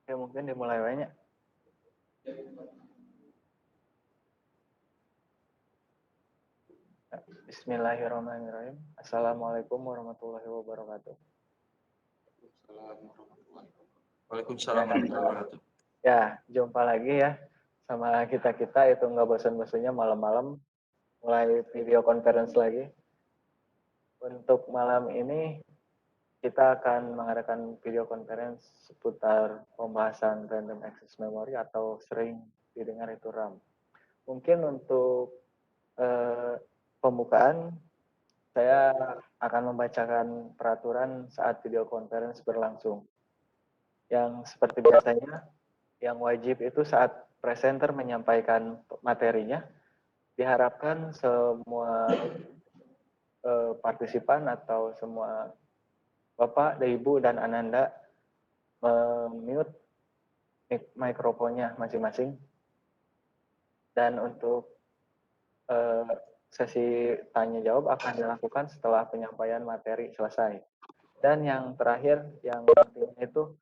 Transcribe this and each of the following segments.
Oke, mungkin dimulai banyak. Bismillahirrahmanirrahim. Assalamualaikum warahmatullahi wabarakatuh. Waalaikumsalam warahmatullahi wabarakatuh. Ya, jumpa lagi ya sama kita itu nggak bosan-bosannya malam-malam mulai video conference lagi. Untuk malam ini kita akan mengadakan video conference seputar pembahasan random access memory atau sering didengar itu RAM. Mungkin untuk pembukaan saya akan membacakan peraturan saat video conference berlangsung. Yang seperti biasanya, yang wajib itu saat presenter menyampaikan materinya, diharapkan semua partisipan atau semua Bapak, Ibu, dan Ananda mute mikrofonnya masing-masing. Dan untuk sesi tanya-jawab akan dilakukan setelah penyampaian materi selesai. Dan yang terakhir, yang penting itu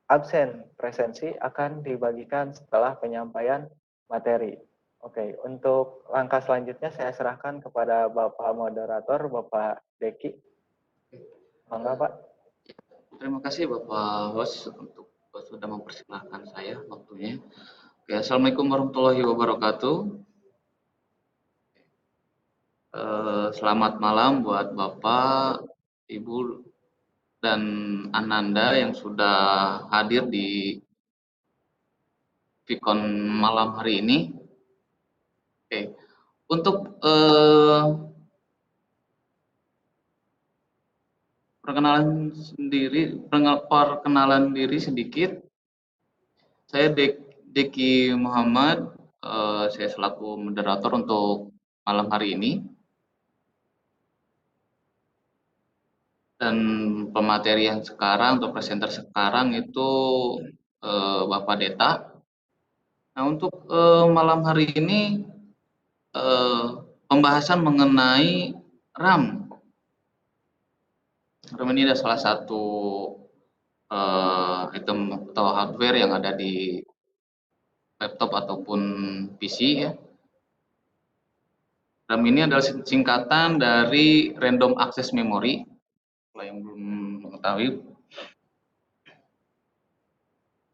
absen presensi akan dibagikan setelah penyampaian materi. Oke, untuk langkah selanjutnya saya serahkan kepada Bapak Moderator, Bapak Deki. Mangga, Pak. Terima kasih Bapak host untuk sudah mempersilahkan saya waktunya. Oke, Assalamualaikum warahmatullahi wabarakatuh. Selamat malam buat Bapak, Ibu, dan Ananda yang sudah hadir di Vicon malam hari ini. Oke, untuk perkenalan diri sedikit. Saya Deki Muhammad, saya selaku moderator untuk malam hari ini. Dan pemateri yang sekarang atau presenter sekarang itu Bapak Deta. Nah, untuk malam hari ini pembahasan mengenai RAM. RAM ini adalah salah satu item atau hardware yang ada di laptop ataupun PC ya. RAM ini adalah singkatan dari Random Access Memory. Kalau yang belum mengetahui.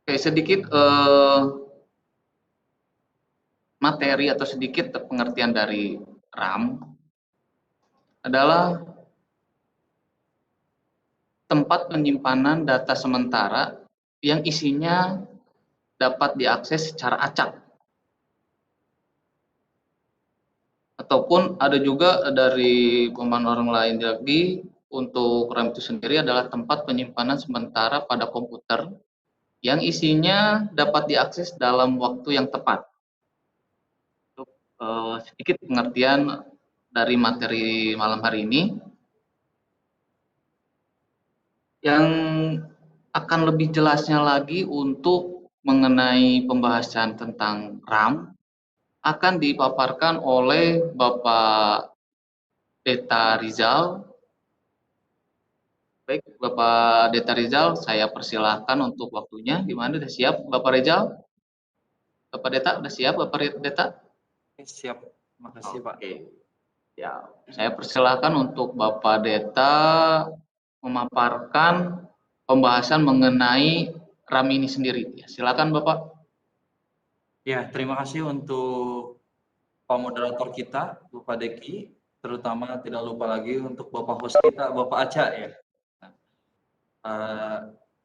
Oke, sedikit materi atau sedikit pengertian dari RAM adalah tempat penyimpanan data sementara yang isinya dapat diakses secara acak. Ataupun ada juga dari pemahaman orang lain lagi, untuk RAM itu sendiri adalah tempat penyimpanan sementara pada komputer yang isinya dapat diakses dalam waktu yang tepat. Untuk sedikit pengertian dari materi malam hari ini, yang akan lebih jelasnya lagi untuk mengenai pembahasan tentang RAM akan dipaparkan oleh Bapak Deta Rizal. Baik, Bapak Deta Rizal, saya persilahkan untuk waktunya. Gimana, sudah siap Bapak Rizal? Bapak Deta, sudah siap Bapak Deta? Siap, makasih Pak. Oke. Ya, saya persilahkan untuk Bapak Deta memaparkan pembahasan mengenai RAM ini sendiri. Ya, silakan Bapak. Ya, terima kasih untuk Pak Moderator kita, Bapak Deki. Terutama tidak lupa lagi untuk Bapak host kita, Bapak Aca ya.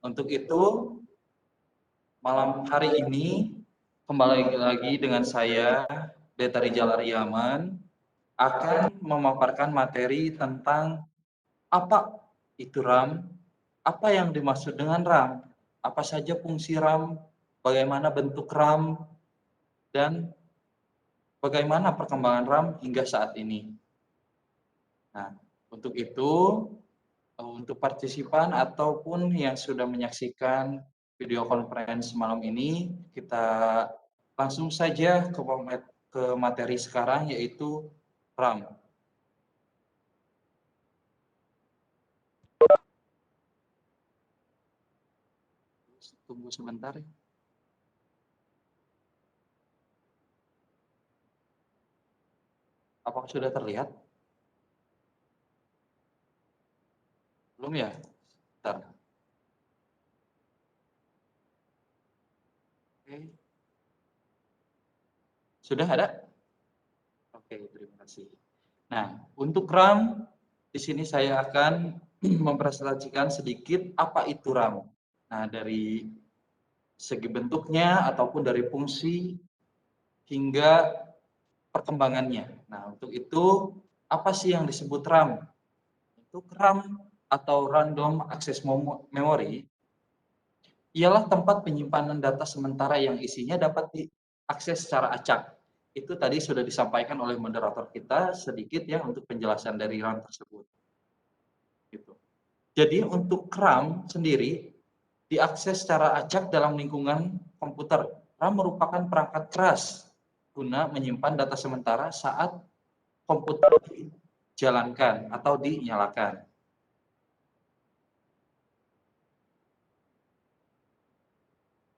Untuk itu, malam hari ini kembali lagi dengan saya, Deta Rizal Aryaman, akan memaparkan materi tentang apa itu RAM, apa yang dimaksud dengan RAM, apa saja fungsi RAM, bagaimana bentuk RAM, dan bagaimana perkembangan RAM hingga saat ini. Nah, untuk itu, untuk partisipan ataupun yang sudah menyaksikan video conference malam ini, kita langsung saja ke materi sekarang, yaitu RAM. Tunggu sebentar. Apakah sudah terlihat? Belum ya? Bentar. Oke. Sudah ada? Oke, terima kasih. Nah, untuk RAM, di sini saya akan mempresentasikan sedikit apa itu RAM. Nah, dari segi bentuknya ataupun dari fungsi hingga perkembangannya. Nah, untuk itu apa sih yang disebut RAM? Untuk RAM atau Random Access Memory ialah tempat penyimpanan data sementara yang isinya dapat diakses secara acak. Itu tadi sudah disampaikan oleh moderator kita sedikit ya untuk penjelasan dari RAM tersebut. Gitu. Jadi untuk RAM sendiri diakses secara acak dalam lingkungan komputer. RAM merupakan perangkat keras guna menyimpan data sementara saat komputer dijalankan atau dinyalakan.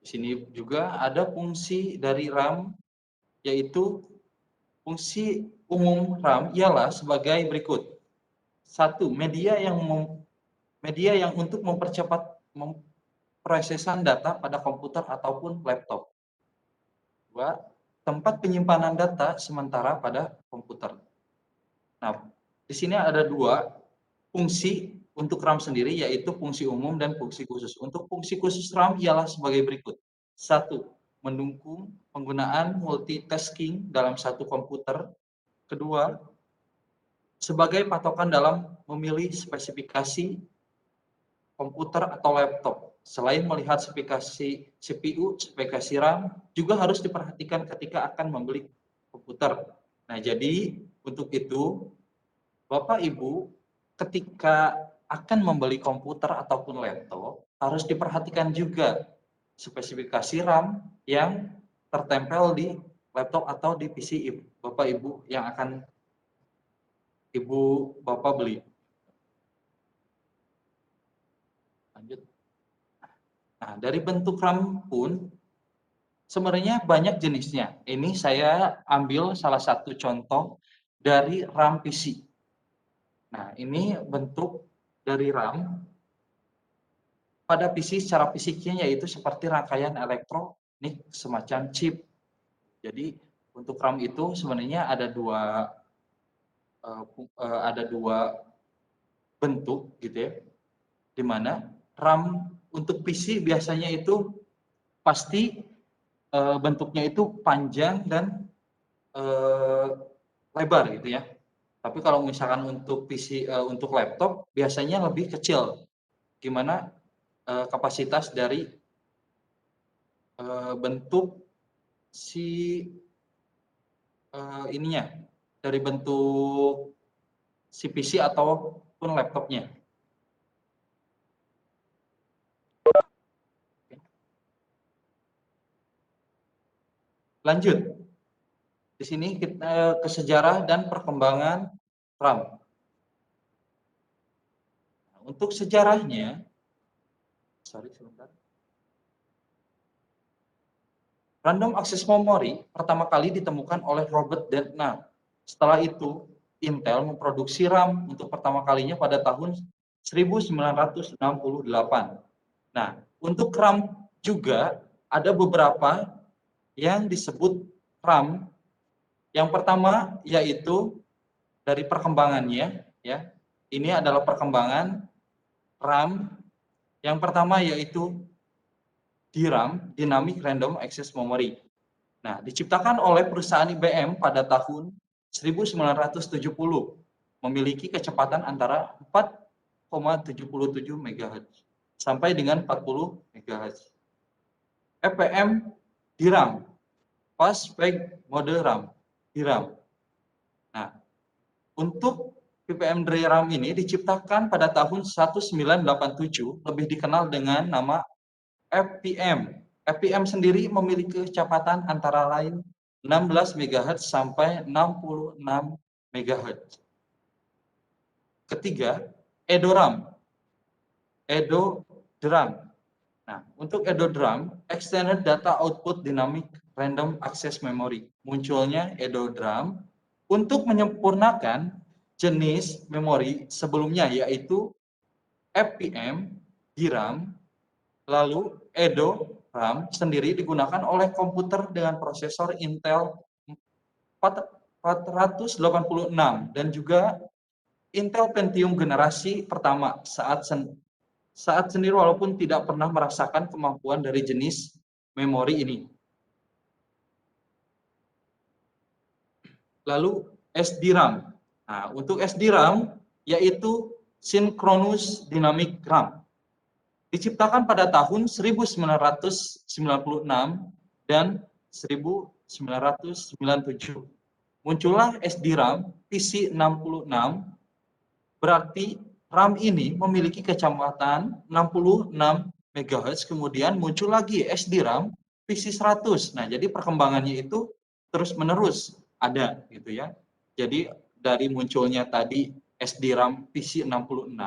Di sini juga ada fungsi dari RAM, yaitu fungsi umum RAM ialah sebagai berikut. 1. Media yang untuk mempercepat prosesan data pada komputer ataupun laptop. 2. Tempat penyimpanan data sementara pada komputer. Nah, di sini ada 2 fungsi untuk RAM sendiri, yaitu fungsi umum dan fungsi khusus. Untuk fungsi khusus RAM ialah sebagai berikut. 1. Mendukung penggunaan multitasking dalam satu komputer. 2. Sebagai patokan dalam memilih spesifikasi komputer atau laptop. Selain melihat spesifikasi CPU, spesifikasi RAM, juga harus diperhatikan ketika akan membeli komputer. Nah, jadi untuk itu, Bapak Ibu, ketika akan membeli komputer ataupun laptop, harus diperhatikan juga spesifikasi RAM yang tertempel di laptop atau di PC Bapak Ibu yang akan Ibu Bapak beli. Lanjut. Nah, dari bentuk RAM pun sebenarnya banyak jenisnya. Ini saya ambil salah satu contoh dari RAM PC. Nah, ini bentuk dari RAM pada PC secara fisiknya, yaitu seperti rangkaian elektronik semacam chip. Jadi untuk RAM itu sebenarnya ada dua bentuk gitu ya, di mana RAM untuk PC biasanya itu pasti bentuknya itu panjang dan lebar gitu ya. Tapi kalau misalkan untuk PC untuk laptop biasanya lebih kecil. Gimana kapasitas dari bentuk si ininya, dari bentuk si PC ataupun laptopnya. Lanjut. Di sini kita ke sejarah dan perkembangan RAM. Untuk sejarahnya, sebentar. Random Access Memory pertama kali ditemukan oleh Robert Dentner. Setelah itu, Intel memproduksi RAM untuk pertama kalinya pada tahun 1968. Nah, untuk RAM juga ada beberapa yang disebut RAM. Yang pertama yaitu dari perkembangannya, ya. Ini adalah perkembangan RAM. Yang pertama yaitu DRAM, Dynamic Random Access Memory. Nah, diciptakan oleh perusahaan IBM pada tahun 1970, memiliki kecepatan antara 4,77 MHz. sampai dengan 40 MHz. FPM DRAM, Fast Peg Mode RAM, DRAM. Nah, untuk PPM DRAM ini diciptakan pada tahun 1987, lebih dikenal dengan nama FPM. FPM sendiri memiliki kecepatan antara lain 16 MHz sampai 66 MHz. Ketiga, EDORAM. EDODRAM. Nah, untuk EDODRAM, Extended Data Output Dynamic Random Access Memory. Munculnya EDODRAM untuk menyempurnakan jenis memori sebelumnya, yaitu FPM, DRAM, lalu EDORAM sendiri digunakan oleh komputer dengan prosesor Intel 486 dan juga Intel Pentium generasi pertama saat sendiri, walaupun tidak pernah merasakan kemampuan dari jenis memori ini. Lalu SDRAM. Nah, untuk SDRAM yaitu Synchronous Dynamic RAM. Diciptakan pada tahun 1996 dan 1997. Muncullah SDRAM PC66, berarti RAM ini memiliki kecepatan 66 MHz, kemudian muncul lagi SDRAM PC100. Nah, jadi perkembangannya itu terus-menerus ada gitu ya. Jadi dari munculnya tadi SDRAM PC66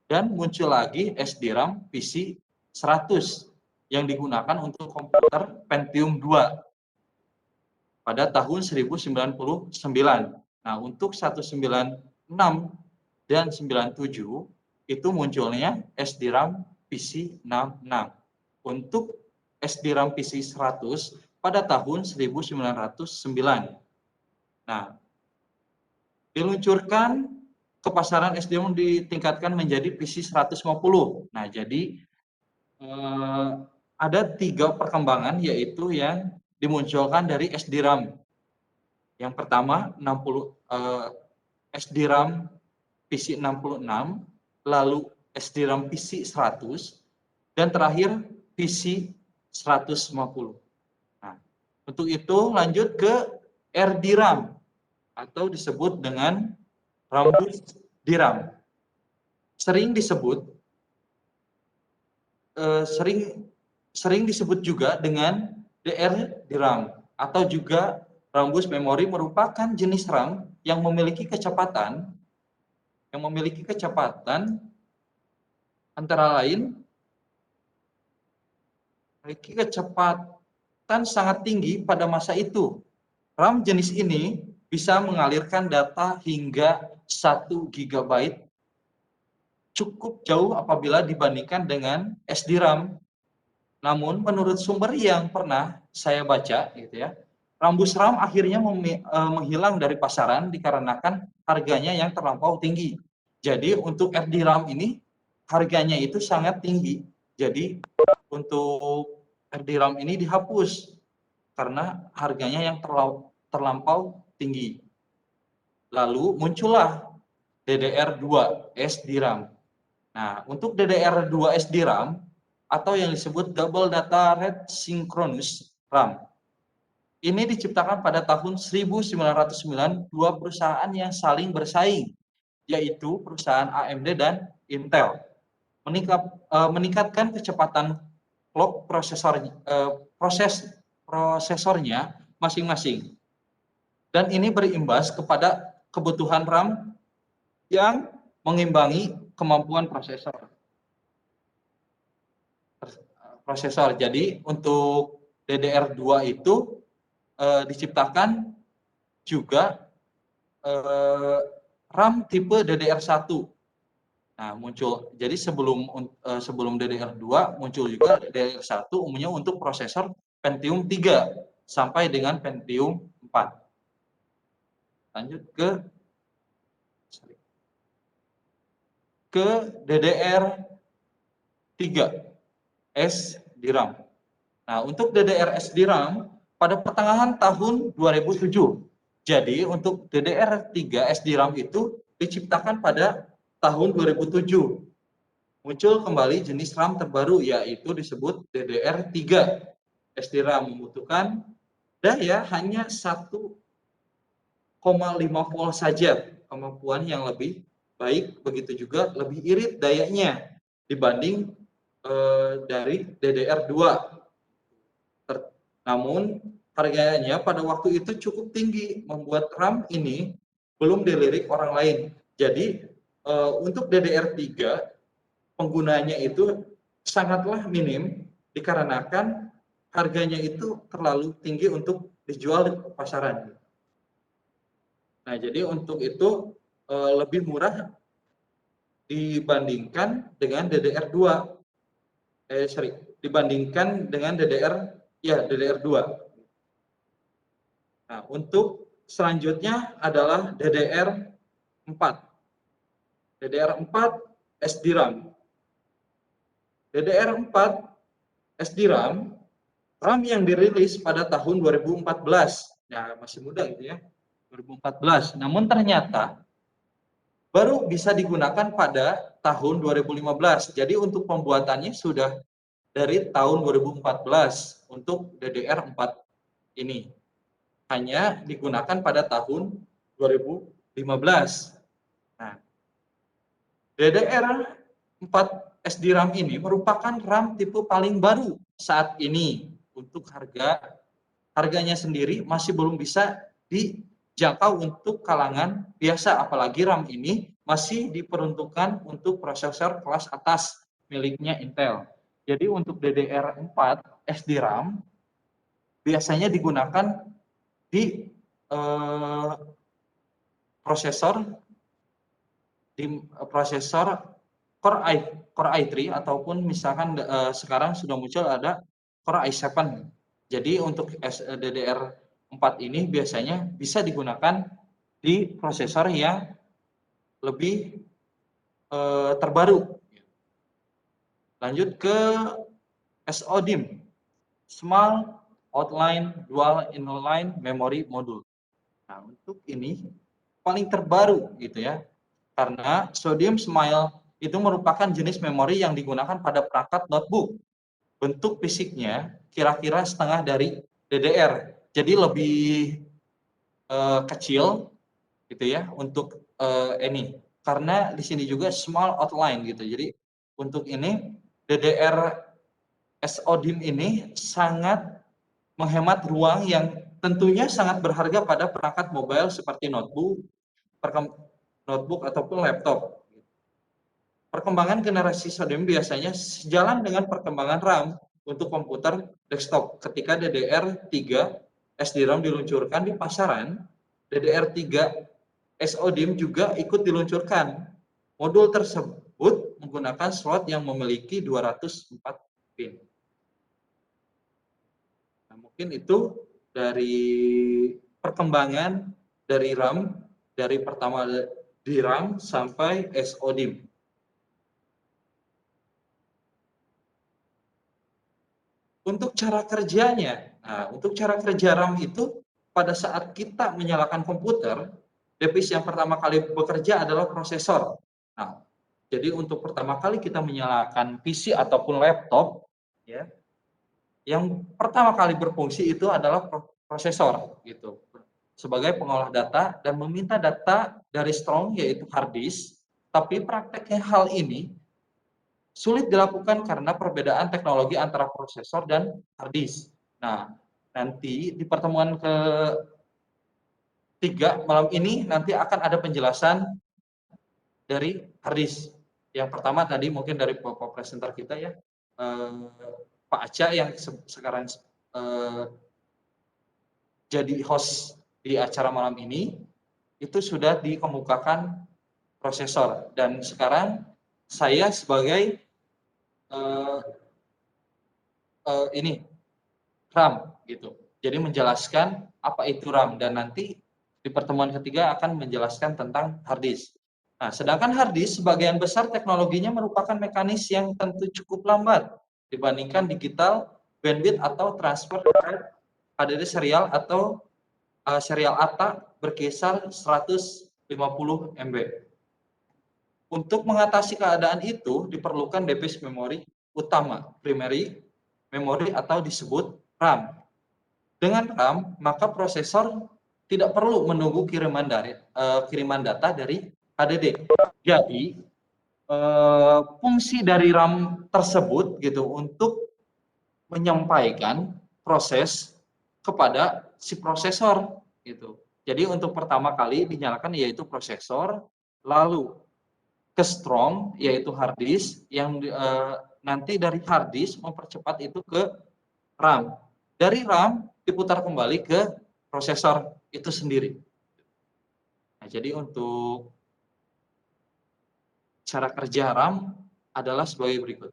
dan muncul lagi SDRAM PC100 yang digunakan untuk komputer Pentium 2 pada tahun 1099. Nah, untuk 196 dan 97 itu munculnya SDRAM PC66. Untuk SDRAM PC100 pada tahun 1909. Nah, diluncurkan ke pasaran SDRAM ditingkatkan menjadi PC150. Nah, jadi ada 3 perkembangan yaitu yang dimunculkan dari SDRAM. Yang pertama SDRAM PC66, lalu SDRAM PC100, dan terakhir PC150. Nah, untuk itu lanjut ke RDRAM atau disebut dengan rambus DRAM. Sering disebut juga dengan DRDRAM atau juga rambus memori, merupakan jenis RAM yang memiliki kecepatan antara lain memiliki kecepatan sangat tinggi pada masa itu. RAM jenis ini bisa mengalirkan data hingga 1 GB, cukup jauh apabila dibandingkan dengan SDRAM. Namun menurut sumber yang pernah saya baca gitu ya, rambus RAM akhirnya menghilang dari pasaran dikarenakan harganya yang terlampau tinggi. Jadi untuk RDRAM ini harganya itu sangat tinggi. Jadi untuk RDRAM ini dihapus karena harganya yang terlampau tinggi. Lalu muncullah DDR2 SDRAM. Nah, untuk DDR2 SDRAM atau yang disebut Double Data Rate Synchronous RAM, ini diciptakan pada tahun 1909 2 perusahaan yang saling bersaing, yaitu perusahaan AMD dan Intel. Meningkatkan kecepatan clock prosesornya masing-masing. Dan ini berimbas kepada kebutuhan RAM yang mengimbangi kemampuan prosesor. Jadi untuk DDR2 itu diciptakan juga RAM tipe DDR1. Nah, muncul. Jadi sebelum DDR2 muncul juga DDR1 umumnya untuk prosesor Pentium 3 sampai dengan Pentium 4. Lanjut ke DDR3 SDRAM. Nah, untuk DDR SDRAM pada pertengahan tahun 2007. Jadi untuk DDR3 SDRAM itu diciptakan pada tahun 2007. muncul kembali jenis RAM terbaru, yaitu disebut DDR3. SD RAM membutuhkan daya hanya 1,5 volt saja, kemampuan yang lebih baik, begitu juga lebih irit dayanya dibanding dari DDR2. Namun harganya pada waktu itu cukup tinggi, membuat RAM ini belum dilirik orang lain. Jadi untuk DDR3 penggunanya itu sangatlah minim dikarenakan harganya itu terlalu tinggi untuk dijual di pasaran. Nah, jadi untuk itu lebih murah dibandingkan dengan DDR2. Dibandingkan dengan DDR2. Nah, untuk selanjutnya adalah DDR4. DDR4 SDRAM. DDR4 SDRAM, RAM yang dirilis pada tahun 2014. Ya, masih muda gitu ya. 2014. Namun ternyata baru bisa digunakan pada tahun 2015. Jadi untuk pembuatannya sudah dari tahun 2014 untuk DDR4 ini. Hanya digunakan pada tahun 2015. Nah, DDR4 SDRAM ini merupakan RAM tipe paling baru saat ini. Untuk harganya sendiri masih belum bisa dijangkau untuk kalangan biasa, apalagi RAM ini masih diperuntukkan untuk prosesor kelas atas miliknya Intel. Jadi untuk DDR4 SDRAM biasanya digunakan di prosesor Core i3 ataupun misalkan sekarang sudah muncul ada Core i7. Jadi untuk DDR4 ini biasanya bisa digunakan di prosesor yang lebih terbaru. Lanjut ke SODIMM, Small Outline Dual Inline Memory Module. Nah, untuk ini paling terbaru gitu ya. Karena Sodium Smile itu merupakan jenis memori yang digunakan pada perangkat notebook. Bentuk fisiknya kira-kira setengah dari DDR. Jadi lebih kecil gitu ya untuk ini. Karena di sini juga small outline gitu. Jadi untuk ini DDR SODIMM ini sangat menghemat ruang yang tentunya sangat berharga pada perangkat mobile seperti notebook ataupun laptop. Perkembangan generasi SODIMM biasanya sejalan dengan perkembangan RAM untuk komputer desktop. Ketika DDR3 SDRAM diluncurkan di pasaran, DDR3 SODIMM juga ikut diluncurkan. Modul tersebut menggunakan slot yang memiliki 204 pin. Nah, mungkin itu dari perkembangan dari RAM, dari pertama DRAM sampai SODIMM. Untuk cara kerjanya, untuk cara kerja RAM itu pada saat kita menyalakan komputer, device yang pertama kali bekerja adalah prosesor. Nah, jadi untuk pertama kali kita menyalakan PC ataupun laptop, ya, yang pertama kali berfungsi itu adalah prosesor, gitu, sebagai pengolah data dan meminta data dari strong yaitu hard disk. Tapi prakteknya hal ini sulit dilakukan karena perbedaan teknologi antara prosesor dan hard disk. Nah, nanti di pertemuan ketiga malam ini nanti akan ada penjelasan dari hard disk. Yang pertama tadi mungkin dari Bapak presenter kita ya, Pak Aca yang sekarang jadi host di acara malam ini, itu sudah dikemukakan prosesor. Dan sekarang saya sebagai ini RAM gitu. Jadi menjelaskan apa itu RAM dan nanti di pertemuan ketiga akan menjelaskan tentang hard disk. Nah, sedangkan hard disk sebagian besar teknologinya merupakan mekanis yang tentu cukup lambat dibandingkan digital bandwidth atau transfer HDD serial atau serial ATA berkisar 150 MB. Untuk mengatasi keadaan itu diperlukan device memori utama, primary memory atau disebut RAM. Dengan RAM, maka prosesor tidak perlu menunggu kiriman data dari HDD. Jadi fungsi dari RAM tersebut gitu untuk menyampaikan proses kepada si prosesor gitu. Jadi untuk pertama kali dinyalakan yaitu prosesor, lalu ke strong yaitu hard disk yang nanti dari hard disk mempercepat itu ke RAM. Dari RAM diputar kembali ke prosesor itu sendiri. Nah, jadi untuk cara kerja RAM adalah sebagai berikut.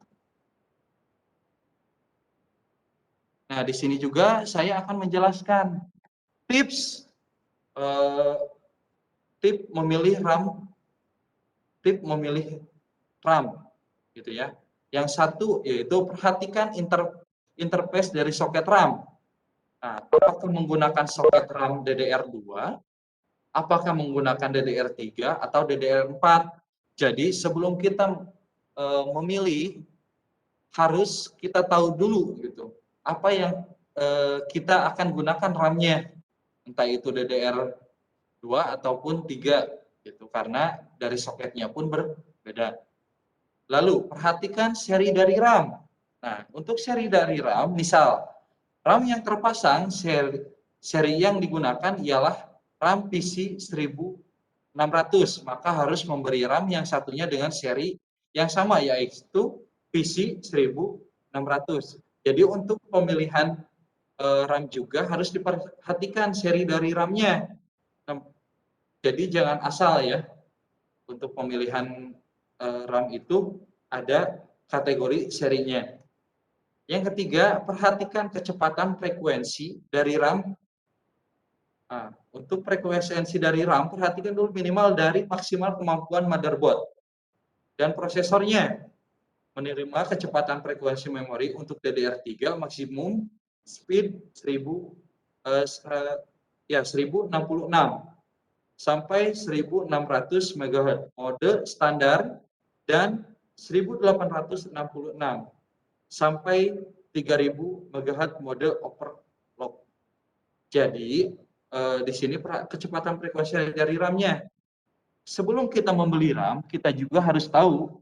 Nah, di sini juga saya akan menjelaskan tips memilih RAM gitu ya. Yang satu yaitu perhatikan interface dari soket RAM. Nah, apakah menggunakan soket RAM DDR2, apakah menggunakan DDR3 atau DDR4. Jadi sebelum kita memilih harus kita tahu dulu gitu apa yang kita akan gunakan RAM-nya, entah itu DDR2 ataupun 3 gitu, karena dari soketnya pun berbeda. Lalu perhatikan seri dari RAM. Nah, untuk seri dari RAM, misal RAM yang terpasang seri yang digunakan ialah RAM PC 1600, maka harus memberi RAM yang satunya dengan seri yang sama yaitu PC 1600. Jadi untuk pemilihan RAM juga harus diperhatikan seri dari RAM-nya. Jadi jangan asal ya, untuk pemilihan RAM itu ada kategori serinya. Yang ketiga, perhatikan kecepatan frekuensi dari RAM. Nah, untuk frekuensi dari RAM, perhatikan dulu minimal dari maksimal kemampuan motherboard dan prosesornya. Menerima kecepatan frekuensi memori untuk DDR3 maksimum speed 1066 sampai 1600 MHz mode standar dan 1866 sampai 3000 MHz mode overclock. Jadi di sini kecepatan frekuensi dari RAM-nya. Sebelum kita membeli RAM, kita juga harus tahu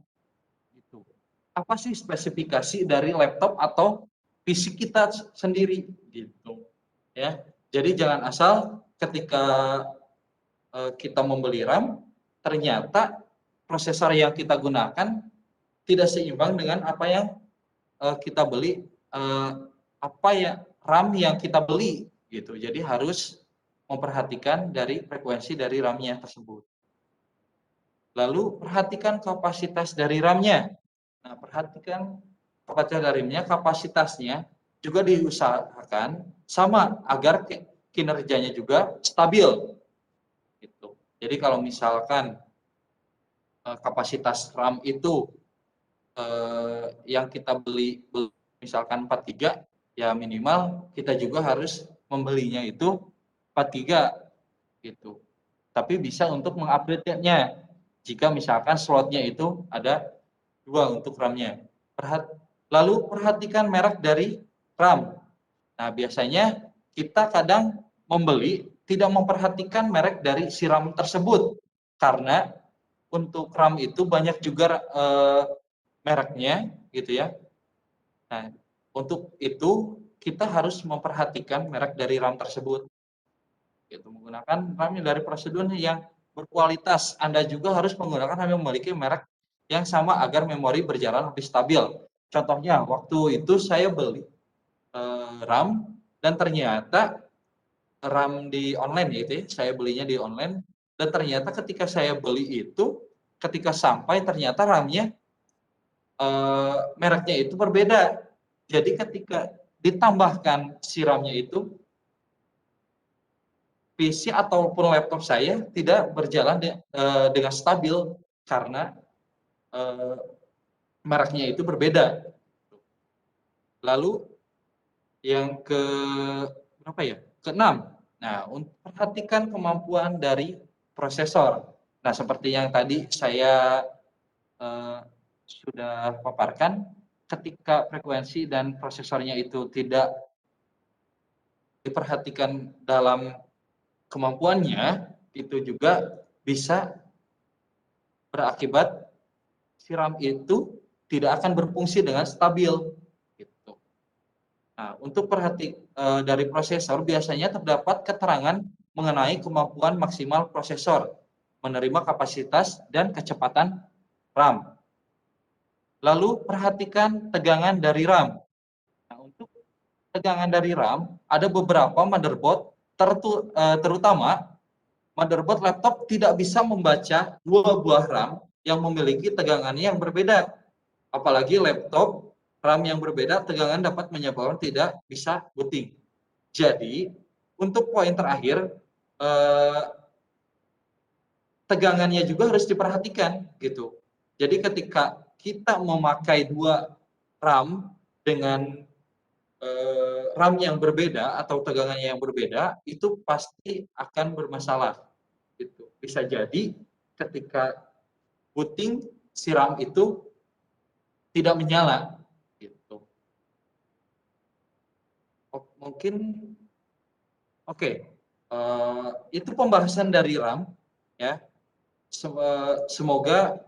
gitu, apa sih spesifikasi dari laptop atau PC kita sendiri gitu. Ya. Jadi jangan asal ketika kita membeli RAM, ternyata prosesor yang kita gunakan tidak seimbang dengan apa yang kita beli, RAM yang kita beli gitu. Jadi harus memperhatikan dari frekuensi dari RAM-nya tersebut. Lalu perhatikan kapasitas dari RAM-nya. Nah, perhatikan kapasitas dari RAM-nya, kapasitasnya juga diusahakan sama agar kinerjanya juga stabil. Gitu. Jadi kalau misalkan kapasitas RAM itu yang kita beli misalkan 43, ya minimal kita juga harus membelinya itu 43 gitu. Tapi bisa untuk mengupdate-nya jika misalkan slotnya itu ada 2 untuk RAM-nya. Lalu perhatikan merek dari RAM. Nah, biasanya kita kadang membeli tidak memperhatikan merek dari si RAM tersebut karena untuk RAM itu banyak juga mereknya gitu ya. Nah, untuk itu kita harus memperhatikan merek dari RAM tersebut. Gitu, menggunakan RAM dari prosedur yang berkualitas. Anda juga harus menggunakan RAM yang memiliki merek yang sama agar memori berjalan lebih stabil. Contohnya, waktu itu saya beli RAM dan ternyata RAM di online gitu ya, saya belinya di online dan ternyata ketika saya beli itu, ketika sampai ternyata RAM-nya mereknya itu berbeda. Jadi ketika ditambahkan si RAM-nya itu, PC ataupun laptop saya tidak berjalan dengan stabil karena mereknya itu berbeda. Lalu yang ke berapa ya? Keenam. Nah, untuk perhatikan kemampuan dari prosesor. Nah, seperti yang tadi saya sudah paparkan, ketika frekuensi dan prosesornya itu tidak diperhatikan dalam kemampuannya, itu juga bisa berakibat si RAM itu tidak akan berfungsi dengan stabil. Gitu. Nah, untuk dari prosesor biasanya terdapat keterangan mengenai kemampuan maksimal prosesor menerima kapasitas dan kecepatan RAM. Lalu perhatikan tegangan dari RAM. Nah, untuk tegangan dari RAM ada beberapa motherboard terutama motherboard laptop tidak bisa membaca dua buah RAM yang memiliki tegangannya yang berbeda. Apalagi laptop RAM yang berbeda, tegangan dapat menyebabkan tidak bisa booting. Jadi, untuk poin terakhir, tegangannya juga harus diperhatikan gitu. Jadi ketika kita memakai dua RAM dengan RAM yang berbeda atau tegangannya yang berbeda, itu pasti akan bermasalah. Gitu. Bisa jadi ketika booting si RAM itu tidak menyala. Gitu. Mungkin oke. Itu pembahasan dari RAM. Ya. Semoga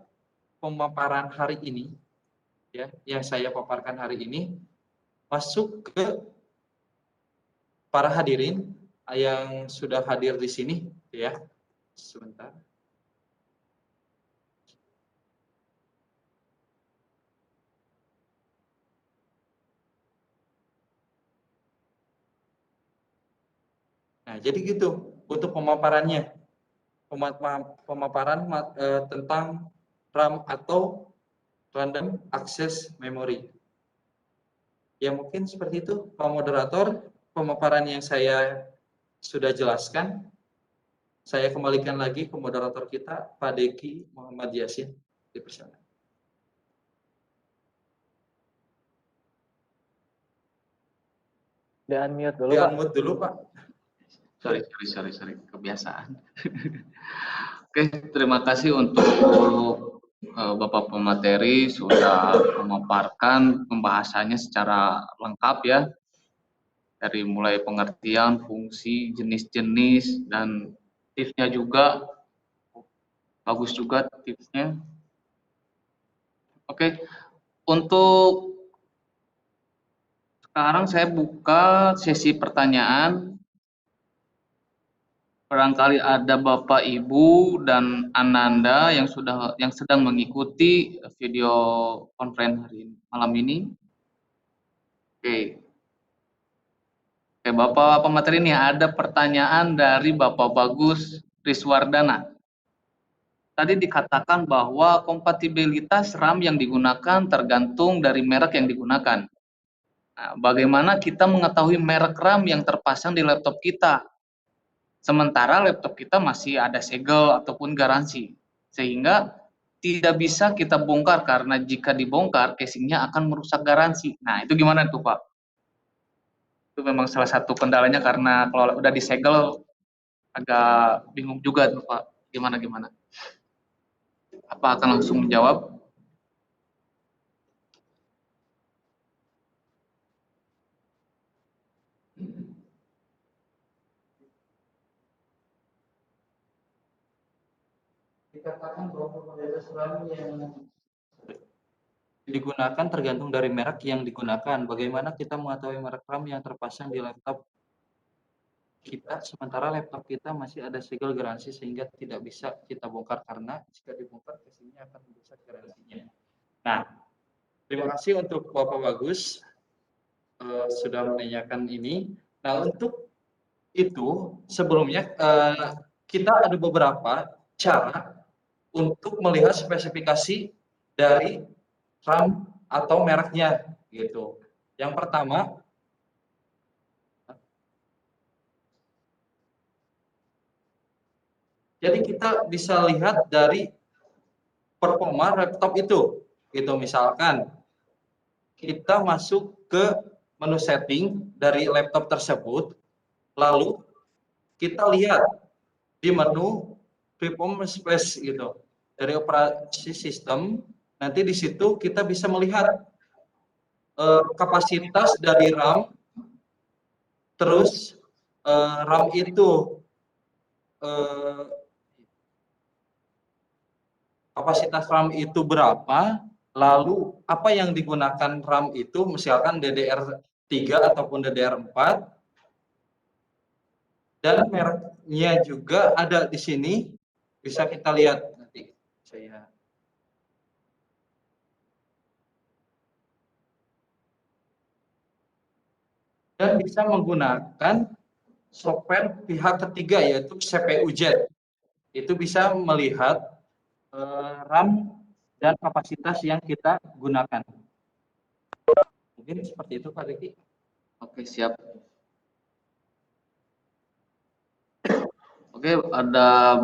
pemaparan hari ini, ya, yang saya paparkan hari ini masuk ke para hadirin yang sudah hadir di sini, ya. Sebentar. Nah, jadi gitu untuk pemaparannya. Pemaparan tentang RAM atau Random Access Memory. Ya mungkin seperti itu, Pak Moderator, pemaparan yang saya sudah jelaskan. Saya kembalikan lagi ke moderator kita, Pak Deki Muhammad Yasin. Dipersilakan. Di-unmute dulu, Pak. Di-unmute dulu, Pak. Sorry, kebiasaan. Oke, terima kasih untuk Bapak pemateri sudah memaparkan pembahasannya secara lengkap ya. Dari mulai pengertian, fungsi, jenis-jenis, dan tipsnya juga. Bagus juga tipsnya. Oke, untuk sekarang saya buka sesi pertanyaan. Barangkali ada Bapak, Ibu, dan Ananda yang sedang mengikuti video conference malam ini. Oke, Bapak pemateri, ini ada pertanyaan dari Bapak Bagus Riswardana. Tadi dikatakan bahwa kompatibilitas RAM yang digunakan tergantung dari merek yang digunakan. Nah, bagaimana kita mengetahui merek RAM yang terpasang di laptop kita? Sementara laptop kita masih ada segel ataupun garansi, sehingga tidak bisa kita bongkar karena jika dibongkar casingnya akan merusak garansi. Nah itu gimana tuh Pak? Itu memang salah satu kendalanya karena kalau udah disegel agak bingung juga tuh Pak. Gimana? Apa akan langsung menjawab? Dikatakan bahwa kompatibilitas RAM yang digunakan tergantung dari merek yang digunakan. Bagaimana kita mengetahui merek RAM yang terpasang di laptop kita, sementara laptop kita masih ada segel garansi sehingga tidak bisa kita bongkar karena jika dibongkar casingnya akan merusak garansinya. Nah, terima kasih untuk Bapak Bagus sudah menanyakan ini. Nah, untuk itu sebelumnya kita ada beberapa cara untuk melihat spesifikasi dari RAM atau mereknya gitu. Yang pertama, jadi kita bisa lihat dari performa laptop itu. Gitu misalkan kita masuk ke menu setting dari laptop tersebut, lalu kita lihat di menu performance space gitu. Dari operasi sistem nanti di situ kita bisa melihat kapasitas dari RAM, terus RAM itu kapasitas RAM itu berapa, lalu apa yang digunakan RAM itu, misalkan DDR3 ataupun DDR4, dan mereknya juga ada di sini, bisa kita lihat nanti. Dan bisa menggunakan software pihak ketiga yaitu CPU-Z. Itu bisa melihat RAM dan kapasitas yang kita gunakan. Mungkin seperti itu Pak Riki. Oke, siap. Oke,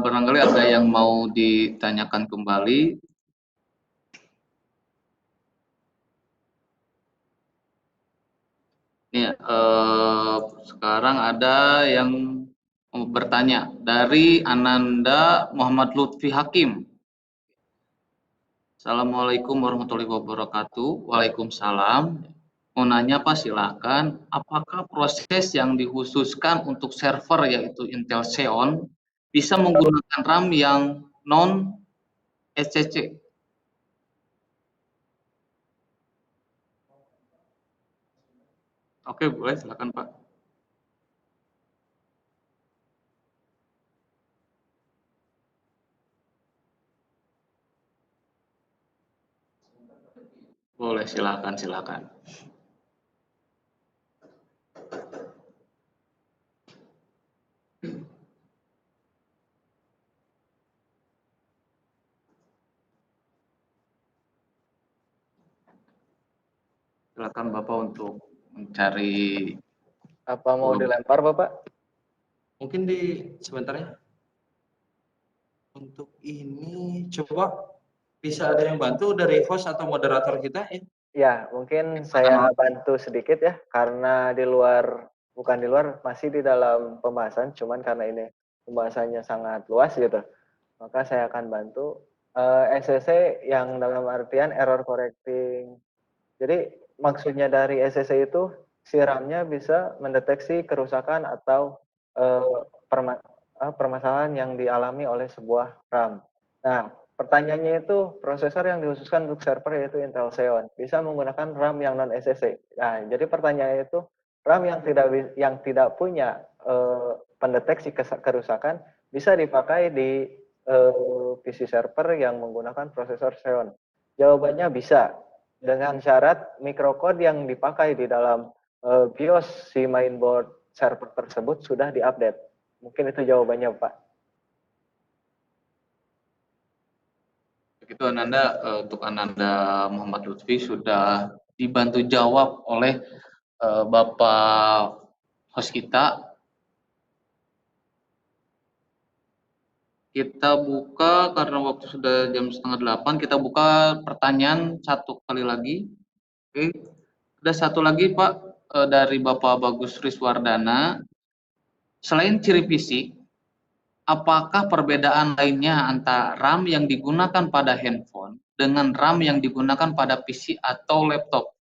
barangkali ada yang mau ditanyakan kembali. Ya, sekarang ada yang mau bertanya dari Ananda Muhammad Lutfi Hakim. Assalamualaikum warahmatullahi wabarakatuh. Waalaikumsalam. Mau nanya Pak, silakan. Apakah proses yang dikhususkan untuk server yaitu Intel Xeon bisa menggunakan RAM yang non SCC? Oke, boleh, silakan Pak. Boleh, silakan, silakan. Silakan Bapak untuk mencari. Apa mau dilempar Bapak? Mungkin sebentar ya. Untuk ini coba bisa ada yang bantu dari host atau moderator kita ya. Ya, mungkin saya bantu sedikit ya, karena bukan di luar, masih di dalam pembahasan, cuman karena ini pembahasannya sangat luas gitu, maka saya akan bantu. SCC yang dalam artian error correcting. Jadi maksudnya dari SCC itu, si RAM-nya bisa mendeteksi kerusakan atau permasalahan yang dialami oleh sebuah RAM. Nah, pertanyaannya itu prosesor yang dikhususkan untuk server yaitu Intel Xeon bisa menggunakan RAM yang non SSD. Nah, jadi pertanyaannya itu RAM yang tidak punya pendeteksi kerusakan bisa dipakai di PC server yang menggunakan prosesor Xeon. Jawabannya bisa, dengan syarat microcode yang dipakai di dalam BIOS si mainboard server tersebut sudah diupdate. Mungkin itu jawabannya, Pak. Begitu untuk Ananda Muhammad Lutfi sudah dibantu jawab oleh Bapak host kita. Kita buka karena waktu sudah jam 7:30, kita buka pertanyaan satu kali lagi. Oke. Ada satu lagi Pak dari Bapak Bagus Riswardana. Selain ciri fisik, apakah perbedaan lainnya antara RAM yang digunakan pada handphone dengan RAM yang digunakan pada PC atau laptop?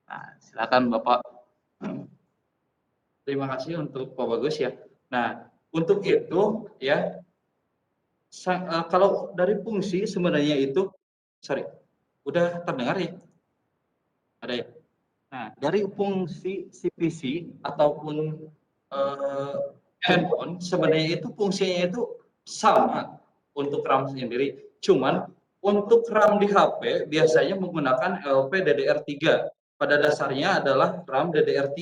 Nah, silakan Bapak. Terima kasih untuk Pak Bagus ya. Nah, untuk itu ya, kalau dari fungsi sebenarnya itu, udah terdengar ya? Ada ya? Nah, dari fungsi CPC ataupun handphone sebenarnya itu fungsinya itu sama untuk RAM sendiri. Cuman untuk RAM di HP biasanya menggunakan LPDDR3. Pada dasarnya adalah RAM DDR3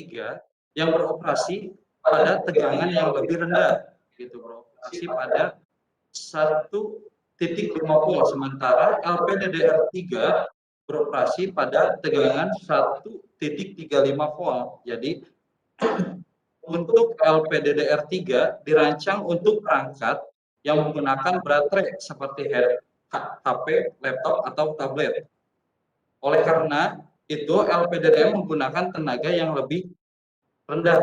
yang beroperasi pada tegangan yang lebih rendah, gitu, beroperasi pada 1,5 volt, sementara LPDDR3 beroperasi pada tegangan 1,35 volt. Jadi untuk LPDDR3 dirancang untuk perangkat yang menggunakan baterai seperti HP, laptop, atau tablet. Oleh karena itu, LPDDR menggunakan tenaga yang lebih rendah.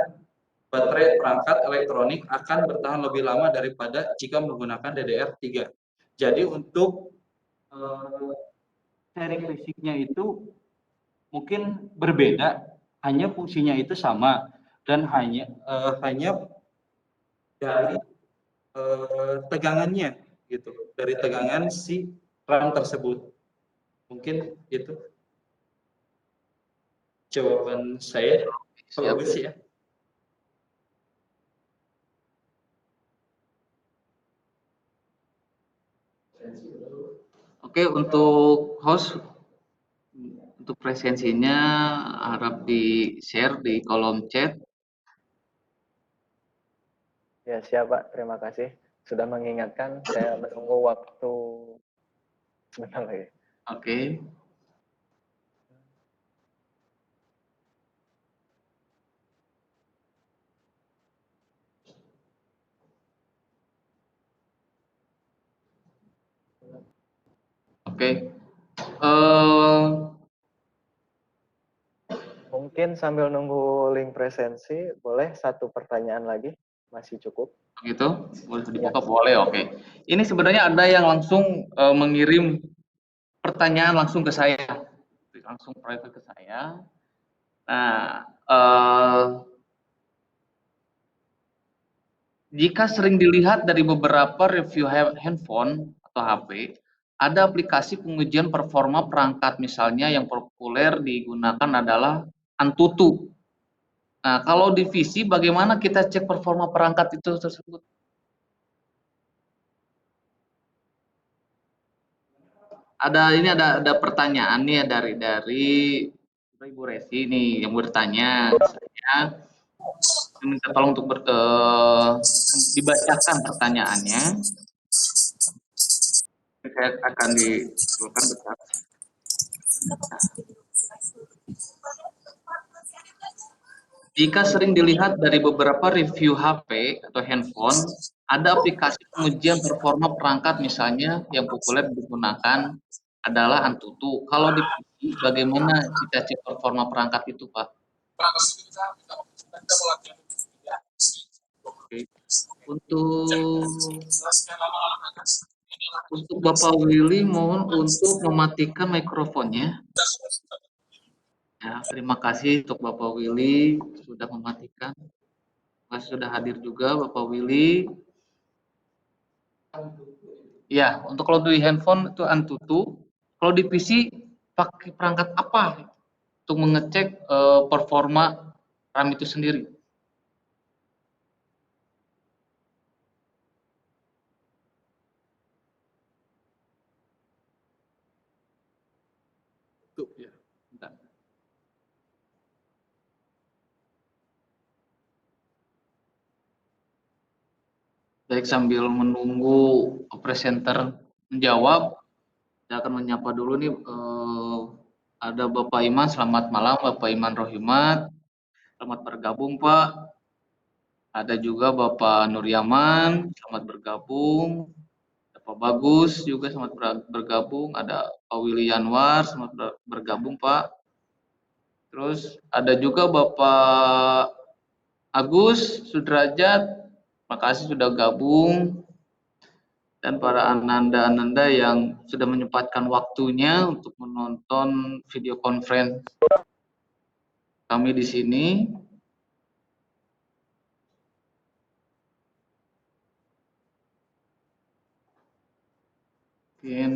Baterai perangkat elektronik akan bertahan lebih lama daripada jika menggunakan DDR3. Jadi untuk eh, sharing fisiknya itu mungkin berbeda, hanya fungsinya itu sama dan hanya dari tegangannya gitu, dari tegangan si RAM tersebut. Mungkin itu jawaban saya. Siap. Bagus ya. Oke, untuk host, untuk presensinya harap di-share di kolom chat. Ya, siap Pak. Terima kasih sudah mengingatkan. Saya menunggu waktu sebentar lagi. Oke. Oke. Mungkin sambil nunggu link presensi, boleh satu pertanyaan lagi? Masih cukup? Gitu, boleh Ya, dibuka, boleh. Oke. Ini sebenarnya ada yang langsung mengirim pertanyaan langsung ke saya, langsung private ke saya. Nah, jika sering dilihat dari beberapa review handphone atau HP, ada aplikasi pengujian performa perangkat, misalnya yang populer digunakan adalah Antutu. Nah, kalau di PC bagaimana kita cek performa perangkat itu tersebut? Ada pertanyaan nih dari Ibu Resi nih yang bertanya. Saya minta tolong untuk dibacakan pertanyaannya. Saya akan disimpulkan besar. Jika sering dilihat dari beberapa review HP atau handphone, ada aplikasi pengujian performa perangkat, misalnya yang populer digunakan adalah Antutu. Kalau di PC, bagaimana kita cek performa perangkat itu, Pak? Oke. Untuk Bapak Willy, mohon untuk mematikan mikrofonnya. Ya, terima kasih untuk Bapak Willy sudah mematikan. Sudah hadir juga Bapak Willy. Ya, untuk kalau di handphone itu Antutu. Kalau di PC pakai perangkat apa untuk mengecek performa RAM itu sendiri? Tuh ya. Bentar. Baik, sambil menunggu presenter menjawab, saya akan menyapa dulu nih. Ada Bapak Iman, selamat malam Bapak Iman Rohimat. Selamat bergabung Pak. Ada juga Bapak Nur Yaman, selamat bergabung. Pak Bagus juga selamat bergabung. Ada Pak Willy Yanwar, selamat bergabung Pak. Terus ada juga Bapak Agus Sudrajat, makasih sudah gabung. Dan para ananda-ananda yang sudah menyempatkan waktunya untuk menonton video conference kami di sini. Mungkin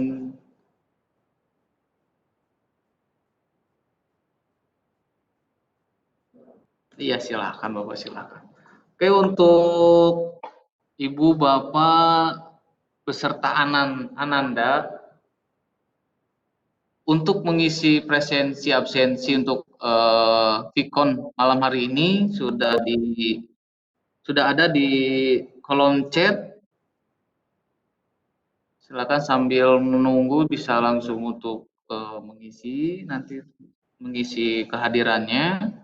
iya, silakan Bapak, silakan. Oke, untuk Ibu, Bapak beserta Ananda untuk mengisi presensi absensi untuk Vicon malam hari ini sudah ada di kolom chat. Silakan sambil menunggu bisa langsung untuk mengisi kehadirannya.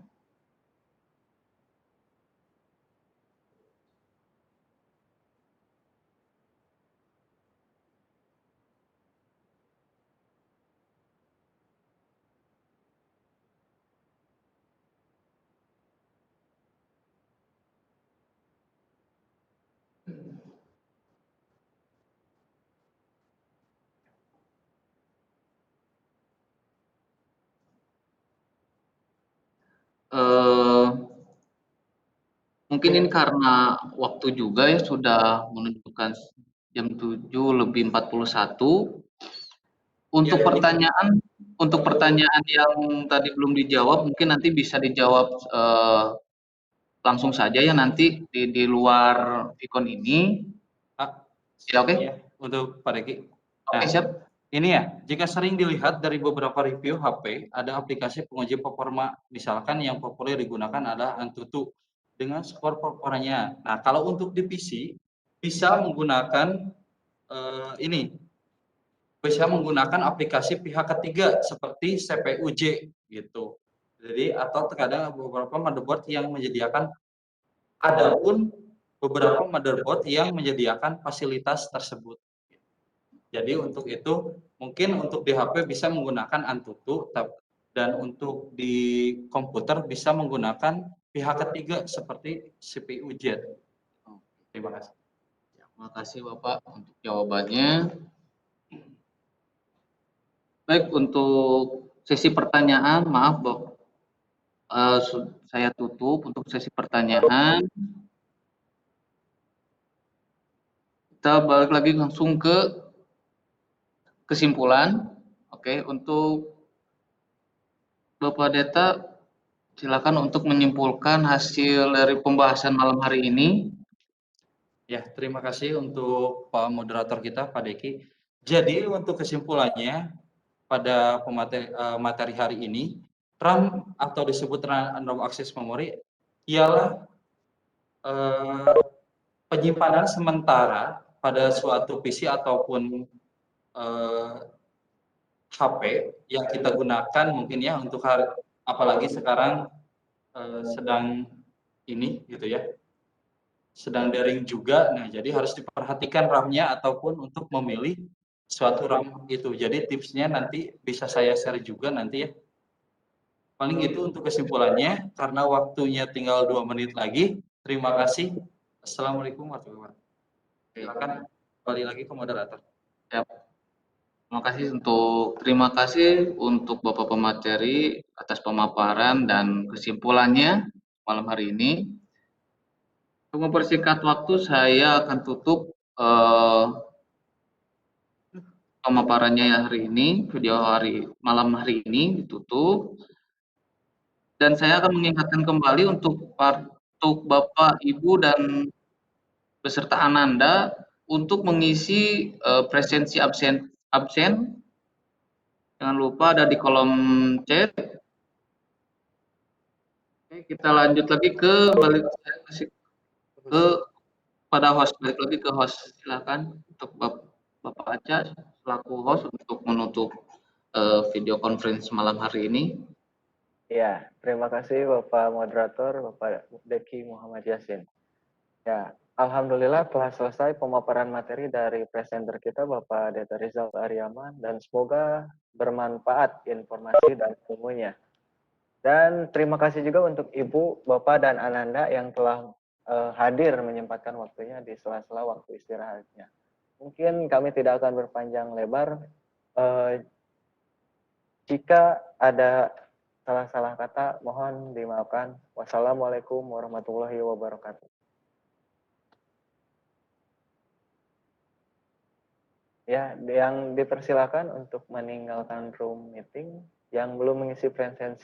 Mungkin ini karena waktu juga ya sudah menunjukkan jam 7:41. Untuk Ya, pertanyaan untuk pertanyaan yang tadi belum dijawab mungkin nanti bisa dijawab langsung saja ya nanti di luar Vicon ini. Ya, oke? ya, untuk Pak Deki. Oke, Nah, siap. ini ya, jika sering dilihat dari beberapa review HP, ada aplikasi penguji performa, misalkan yang populer digunakan adalah Antutu dengan skor performanya. Nah, kalau untuk di PC bisa menggunakan ini, bisa menggunakan aplikasi pihak ketiga seperti CPUJ gitu. Jadi atau terkadang beberapa motherboard yang menyediakan, adapun beberapa motherboard yang menyediakan fasilitas tersebut. Jadi untuk itu mungkin untuk di HP bisa menggunakan Antutu dan untuk di komputer bisa menggunakan pihak ketiga seperti CPU Jet. Terima kasih. Terima kasih Bapak untuk jawabannya. Baik, untuk sesi pertanyaan, maaf saya tutup untuk sesi pertanyaan. Kita balik lagi langsung ke kesimpulan. Oke, untuk Bapak Deta, silakan untuk menyimpulkan hasil dari pembahasan malam hari ini. Ya, terima kasih untuk Pak moderator kita, Pak Deki. Jadi untuk kesimpulannya pada materi hari ini, RAM atau disebut random access memory ialah penyimpanan sementara pada suatu PC ataupun HP yang kita gunakan mungkin ya untuk apalagi sekarang sedang ini gitu ya, sedang daring juga. Nah, jadi harus diperhatikan RAM-nya ataupun untuk memilih suatu RAM itu. Jadi tipsnya nanti bisa saya share juga nanti ya. Paling itu untuk kesimpulannya, karena waktunya tinggal 2 menit lagi. Terima kasih. Assalamualaikum warahmatullahi wabarakatuh. Silakan kembali lagi ke moderator. Ya, terima kasih untuk Bapak pemateri atas pemaparan dan kesimpulannya malam hari ini. Untuk mempersingkat waktu, saya akan tutup pemaparannya hari ini, malam hari ini ditutup. Dan saya akan mengingatkan kembali untuk Bapak, Ibu, dan beserta Ananda untuk mengisi presensi absen. Jangan lupa ada di kolom chat. Oke, kita lanjut lagi pada host. Balik lagi ke host. Silakan untuk Bapak Aca selaku host untuk menutup video conference malam hari ini. Ya, terima kasih Bapak Moderator, Bapak Deki Muhammad Yasin. Ya, Alhamdulillah telah selesai pemaparan materi dari presenter kita Bapak Deta Rizal Aryaman dan semoga bermanfaat informasi dan ilmunya. Dan terima kasih juga untuk Ibu, Bapak, dan Ananda yang telah hadir menyempatkan waktunya di sela-sela waktu istirahatnya. Mungkin kami tidak akan berpanjang lebar. Jika ada salah-salah kata, mohon dimaafkan. Wassalamualaikum warahmatullahi wabarakatuh. Ya, yang dipersilakan untuk meninggalkan room meeting, yang belum mengisi presensi